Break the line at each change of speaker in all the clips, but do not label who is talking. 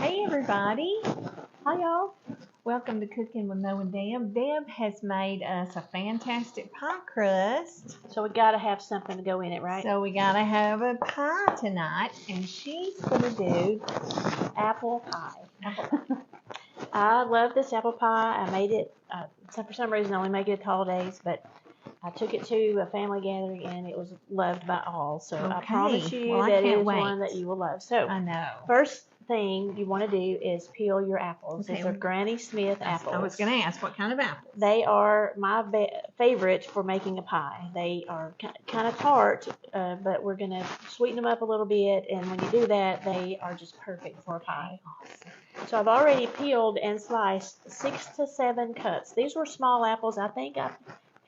Hey everybody, hi y'all. Welcome to Cooking with Mo and Deb. Deb has made us a fantastic pie crust.
So we gotta have something to go in it, right?
So we gotta have a pie tonight, and she's gonna do
Apple pie. I love this apple pie. I made it, for some reason I only make it at the holidays, but I took it to a family gathering and it was loved by all. So I promise you that it is one that you will love. So
I know.
First thing you want to do is peel your apples.
Okay.
These are Granny Smith apples.
I was going to ask what kind of apples.
They are my favorite for making a pie. They are kind of tart, but we're going to sweeten them up a little bit, and when you do that, they are just perfect for a pie. Awesome. So I've already peeled and sliced 6 to 7 cuts. These were small apples. I think I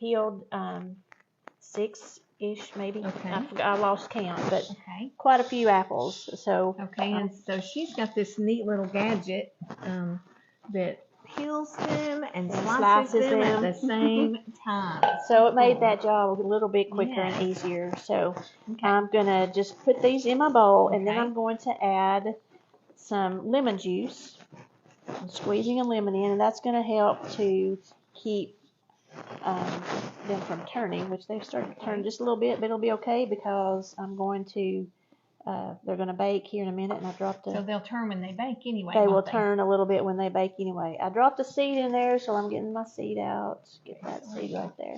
peeled 6-ish maybe.
Okay.
I lost count, but quite a few apples. So
and so she's got this neat little gadget that peels them and slices them at the same time.
So it made that job a little bit quicker and easier. So I'm gonna just put these in my bowl, and then I'm going to add some lemon juice. I'm squeezing a lemon in, and that's going to help to keep them from turning, which they've started to turn just a little bit, but it'll be okay because I'm going to, they're going to bake here in a minute, and I dropped
So they'll turn when they bake anyway.
They will turn a little bit when they bake anyway. I dropped a seed in there, so I'm getting my seed out. Get that seed right there.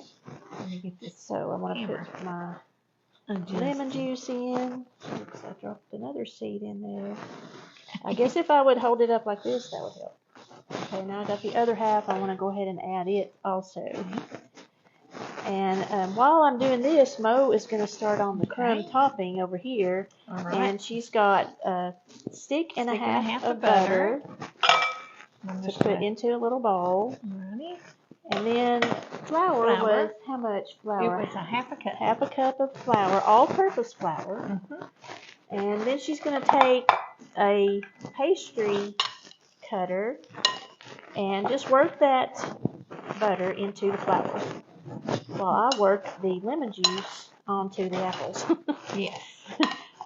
Let me get this.
So I'm going to put my lemon juice in. Oops, I dropped another seed in there. I guess if I would hold it up like this, that would help. Okay, now I got the other half. I want to go ahead and add it also. And while I'm doing this, Mo is going to start on the crumb topping over here. And she's got a stick and a half of butter to put into a little bowl. And then flour was, how much flour?
It was a half a cup.
Half a cup of flour, all-purpose flour. And then she's going to take a pastry cutter and just work that butter into the flour while I work the lemon juice onto the apples.
Yes.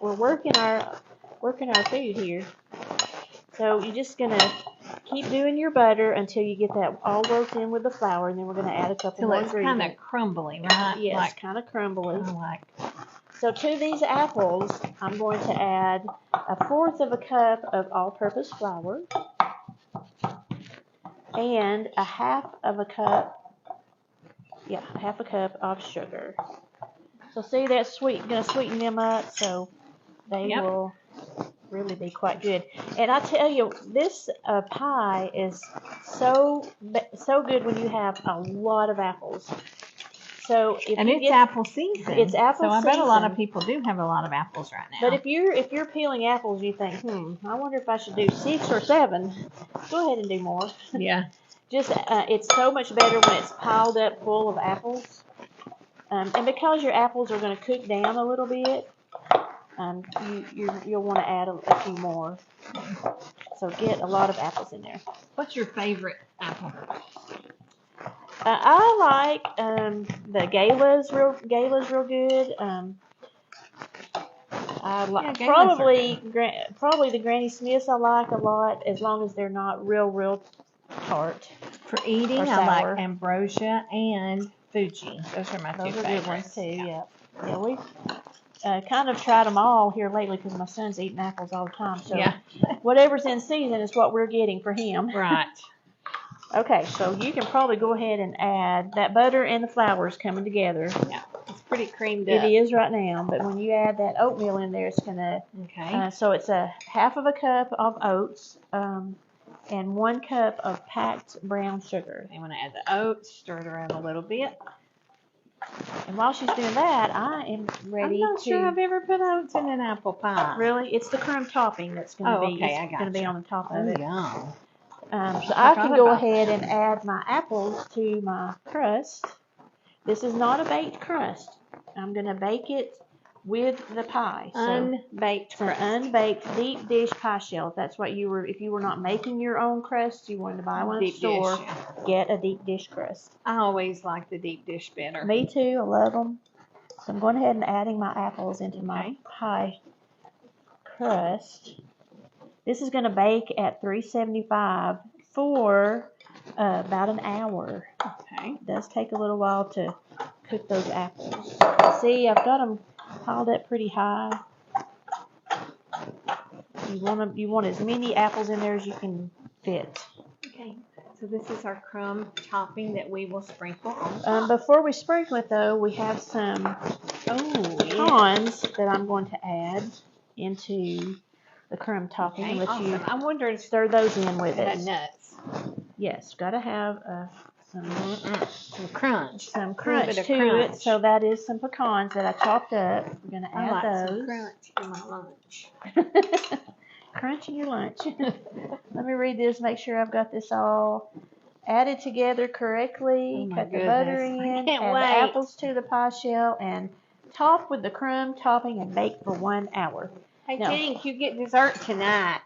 We're working our food here. So you're just going to keep doing your butter until you get that all worked in with the flour, and then we're going to add a couple more ingredients.
So it's kind of crumbly, right?
Yes, kind of crumbly.
I like.
So to these apples, I'm going to add 1/4 of a cup of all-purpose flour and 1/2 of a cup, 1/2 cup of sugar. So see, that's going to sweeten them up, so they will really be quite good. And I tell you, this pie is so good when you have a lot of apples. So
it's apple season.
It's apple season.
So I bet a lot of people do have a lot of apples right now.
But if you're peeling apples, you think, I wonder if I should do 6 or 7. Go ahead and do more.
Yeah.
Just it's so much better when it's piled up full of apples. And because your apples are going to cook down a little bit, you'll want to add a few more. So get a lot of apples in there.
What's your favorite apple?
I like the Gala's real good. I like probably the Granny Smiths I like a lot, as long as they're not real tart.
For eating, I like Ambrosia and Fuji. Those are my two favorites.
Those are good ones too. Yeah. We've kind of tried them all here lately because my son's eating apples all the time. So whatever's in season is what we're getting for him.
Right.
Okay, so you can probably go ahead and add that butter and the flour is coming together.
Yeah, it's pretty creamed up.
It is right now, but when you add that oatmeal in there, it's gonna. So it's 1/2 of a cup of oats, and 1 cup of packed brown sugar.
I'm gonna add the oats, stir it around a little bit.
And while she's doing that, I am ready to.
I'm not sure I've ever put oats in an apple pie.
Really, it's the crumb topping that's gonna be.
I got
gonna be on the top of it.
Yum.
So I can go ahead and add my apples to my crust. This is not a baked crust. I'm going to bake it with the pie.
Unbaked crust.
Unbaked deep dish pie shell. If that's what if you were not making your own crust, you wanted to buy one at the store, get a deep dish crust.
I always like the deep dish better.
Me too. I love them. So I'm going ahead and adding my apples into my pie crust. This is going to bake at 375 for about an hour.
Okay.
It does take a little while to cook those apples. See, I've got them piled up pretty high. You want as many apples in there as you can fit.
Okay. So this is our crumb topping that we will sprinkle on top.
Before we sprinkle it, though, we have some pecans that I'm going to add into the crumb topping.
Okay,
And let you
I wondered if
stir those in with
it
it.
had nuts.
Yes, got to have some
crunch.
Some crunch to it. So that is some pecans that I chopped up. We're going to add those.
Some crunch in my lunch.
Crunch in your lunch. Let me read this, make sure I've got this all added together correctly. Cut the butter in, add the apples to the pie shell, and top with the crumb topping and bake for 1 hour.
Hey, Tink, you get dessert tonight.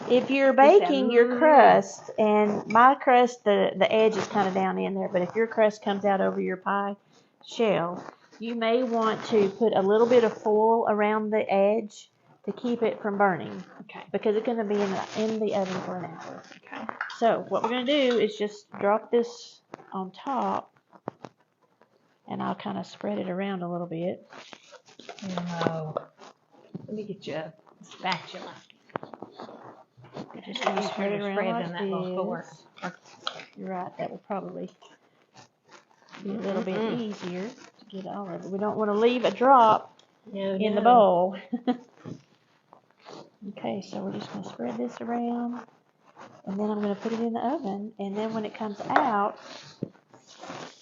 If you're baking your crust, and my crust, the edge is kind of down in there, but if your crust comes out over your pie shell, you may want to put a little bit of foil around the edge to keep it from burning.
Okay.
Because it's going to be in the oven for an hour.
Okay.
So what we're going to do is just drop this on top, and I'll kind of spread it around a little bit.
No. Let me get you a spatula.
Just going to spread it around like this. You're right, that will probably be a little bit easier to get all of it. We don't want to leave a drop in the bowl. Okay, so we're just going to spread this around, and then I'm going to put it in the oven, and then when it comes out,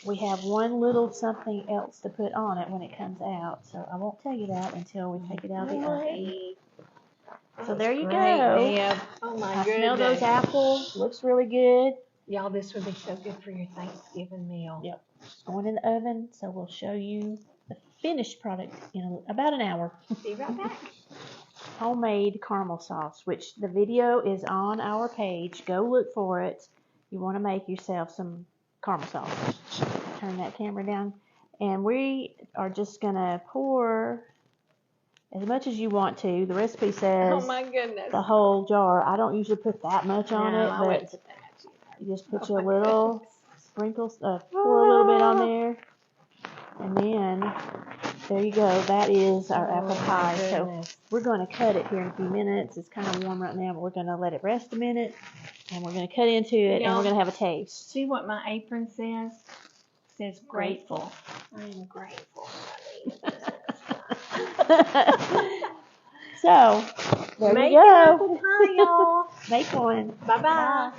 we have one little something else to put on it when it comes out, so I won't tell you that until we take it out of the oven. So there you go.
Deb. Oh my goodness.
I smell those apples. Looks really good.
Y'all, this would be so good for your Thanksgiving meal.
Yep. It's going in the oven, so we'll show you the finished product in about an hour.
Be right back.
Homemade caramel sauce, which the video is on our page. Go look for it. You want to make yourself some caramel sauce. Turn that camera down. And we are just going to pour as much as you want to. The recipe says
oh my goodness,
the whole jar. I don't usually put that much on it, but you just put you a little sprinkle, pour a little bit on there. And then, there you go. That is our apple pie. So we're going to cut it here in a few minutes. It's kind of warm right now, but we're going to let it rest a minute. And we're going to cut into it, and we're going to have a taste.
See what my apron says? It says grateful. I am grateful.
So, there you go.
Make apple pie, y'all.
Make one.
Bye-bye.